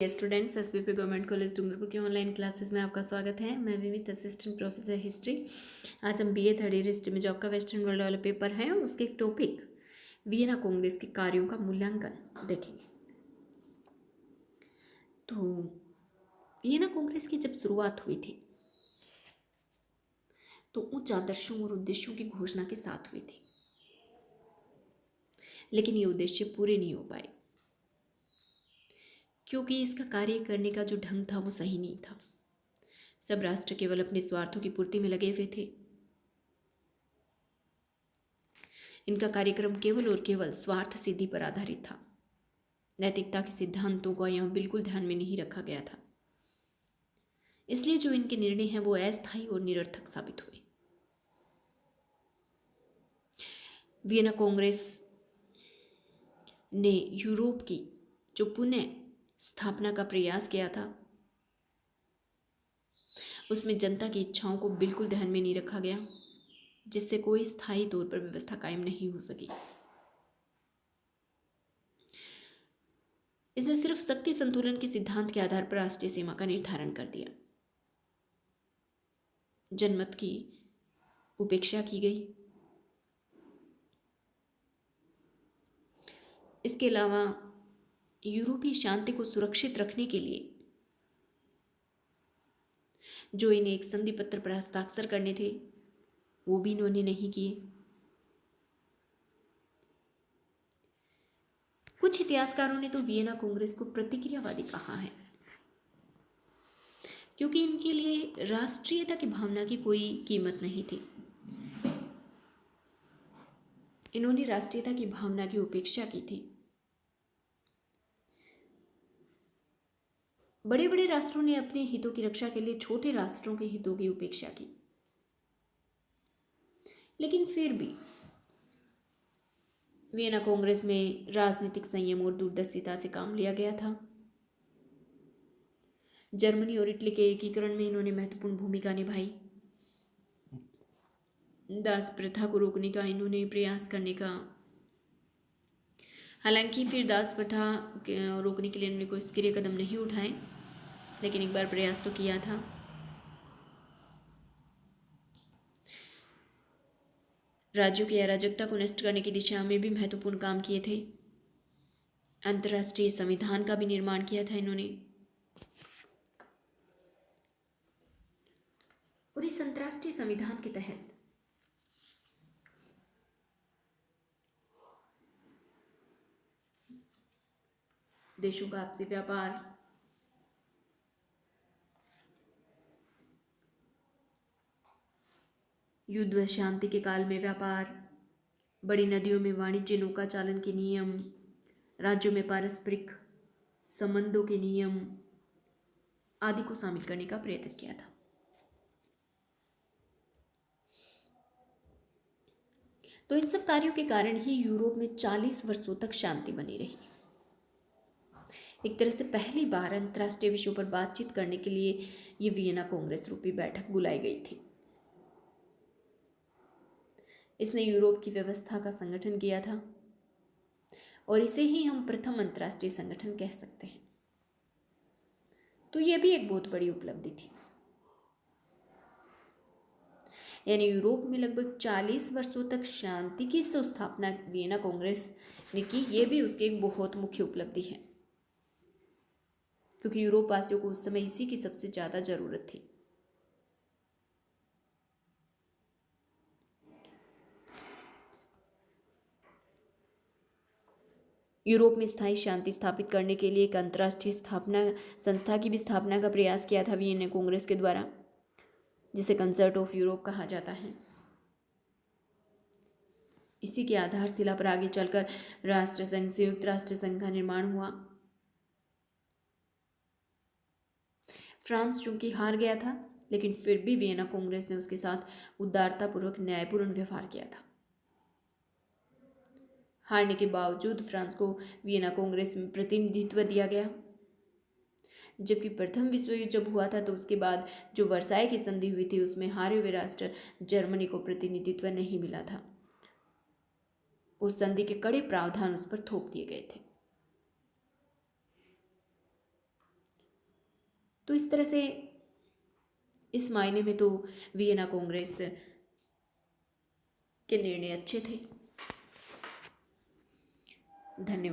Students SBP government college Dungarpur की online classes में आपका स्वागत है। मैं विमित असिस्टेंट प्रोफेसर हिस्ट्री। आज हम बीए थर्ड ईयर हिस्ट्री में जो आपका वेस्टर्न वर्ल्ड वाला पेपर है उसके एक टॉपिक वियना कांग्रेस के कार्यों का मूल्यांकन देखेंगे। तो वियना कांग्रेस की जब शुरुआत हुई थी तो उच्च आदर्शों और उद्देश्यों की घोषणा के साथ हुई थी, लेकिन ये उद्देश्य पूरे नहीं हो पाए क्योंकि इसका कार्य करने का जो ढंग था वो सही नहीं था। सब राष्ट्र केवल अपने स्वार्थों की पूर्ति में लगे हुए थे। इनका कार्यक्रम केवल और केवल स्वार्थ सिद्धि पर आधारित था। नैतिकता के सिद्धांतों को यहाँ बिल्कुल ध्यान में नहीं रखा गया था। इसलिए जो इनके निर्णय हैं वो अस्थायी और निरर्थक साबित हुए। वियना कांग्रेस ने यूरोप की जो पुनः स्थापना का प्रयास किया था उसमें जनता की इच्छाओं को बिल्कुल ध्यान में नहीं रखा गया, जिससे कोई स्थायी तौर पर व्यवस्था कायम नहीं हो सकी। इसने सिर्फ शक्ति संतुलन के सिद्धांत के आधार पर राष्ट्रीय सीमा का निर्धारण कर दिया। जनमत की उपेक्षा की गई। इसके अलावा यूरोपीय शांति को सुरक्षित रखने के लिए जो इन्हें एक संधि पत्र पर हस्ताक्षर करने थे वो भी इन्होंने नहीं किए। कुछ इतिहासकारों ने तो वियना कांग्रेस को प्रतिक्रियावादी कहा है, क्योंकि इनके लिए राष्ट्रीयता की भावना की कोई कीमत नहीं थी। इन्होंने राष्ट्रीयता की भावना की उपेक्षा की थी। बड़े बड़े राष्ट्रों ने अपने हितों की रक्षा के लिए छोटे राष्ट्रों के हितों की उपेक्षा की, लेकिन फिर भी वियना कांग्रेस में राजनीतिक संयम और दूरदर्शिता से काम लिया गया था। जर्मनी और इटली के एकीकरण में इन्होंने महत्वपूर्ण भूमिका निभाई। दास प्रथा को रोकने का इन्होंने प्रयास करने का, हालांकि फिर दास प्रथा रोकने के लिए इन्होंने कोई सक्रिय कदम नहीं उठाए, लेकिन एक बार प्रयास तो किया था। राज्यों की अराजकता को नष्ट करने की दिशा में भी महत्वपूर्ण काम किए थे। अंतर्राष्ट्रीय संविधान का भी निर्माण किया था इन्होंने, और इस अंतर्राष्ट्रीय संविधान के तहत देशों का आपसी व्यापार, युद्ध व शांति के काल में व्यापार, बड़ी नदियों में वाणिज्य नौका चालन के नियम, राज्यों में पारस्परिक संबंधों के नियम आदि को शामिल करने का प्रयत्न किया था। तो इन सब कार्यों के कारण ही यूरोप में 40 वर्षों तक शांति बनी रही। एक तरह से पहली बार अंतर्राष्ट्रीय विषयों पर बातचीत करने के लिए ये वियना कांग्रेस रूपी बैठक बुलाई गई थी। इसने यूरोप की व्यवस्था का संगठन किया था और इसे ही हम प्रथम अंतर्राष्ट्रीय संगठन कह सकते हैं। तो यह भी एक बहुत बड़ी उपलब्धि थी। यानी यूरोप में लगभग 40 वर्षों तक शांति की स्थापना वियना कांग्रेस ने की, यह भी उसकी एक बहुत मुख्य उपलब्धि है, क्योंकि यूरोप वासियों को उस समय इसी की सबसे ज्यादा जरूरत थी। यूरोप में स्थायी शांति स्थापित करने के लिए एक अंतर्राष्ट्रीय स्थापना संस्था की भी स्थापना का प्रयास किया था वियना कांग्रेस के द्वारा, जिसे कंसर्ट ऑफ यूरोप कहा जाता है। इसी के आधारशिला पर आगे चलकर राष्ट्र संघ, संयुक्त राष्ट्र संघ का निर्माण हुआ। फ्रांस चूंकि हार गया था, लेकिन फिर भी वियना कांग्रेस ने उसके साथ उदारतापूर्वक न्यायपूर्ण व्यवहार किया था। हारने के बावजूद फ्रांस को वियना कांग्रेस में प्रतिनिधित्व दिया गया, जबकि प्रथम विश्व युद्ध जब हुआ था तो उसके बाद जो वर्साई की संधि हुई थी उसमें हारे हुए राष्ट्र जर्मनी को प्रतिनिधित्व नहीं मिला था। उस संधि के कड़े प्रावधान उस पर थोप दिए गए थे। तो इस तरह से इस मायने में तो वियना कांग्रेस के निर्णय अच्छे थे। धन्यवाद।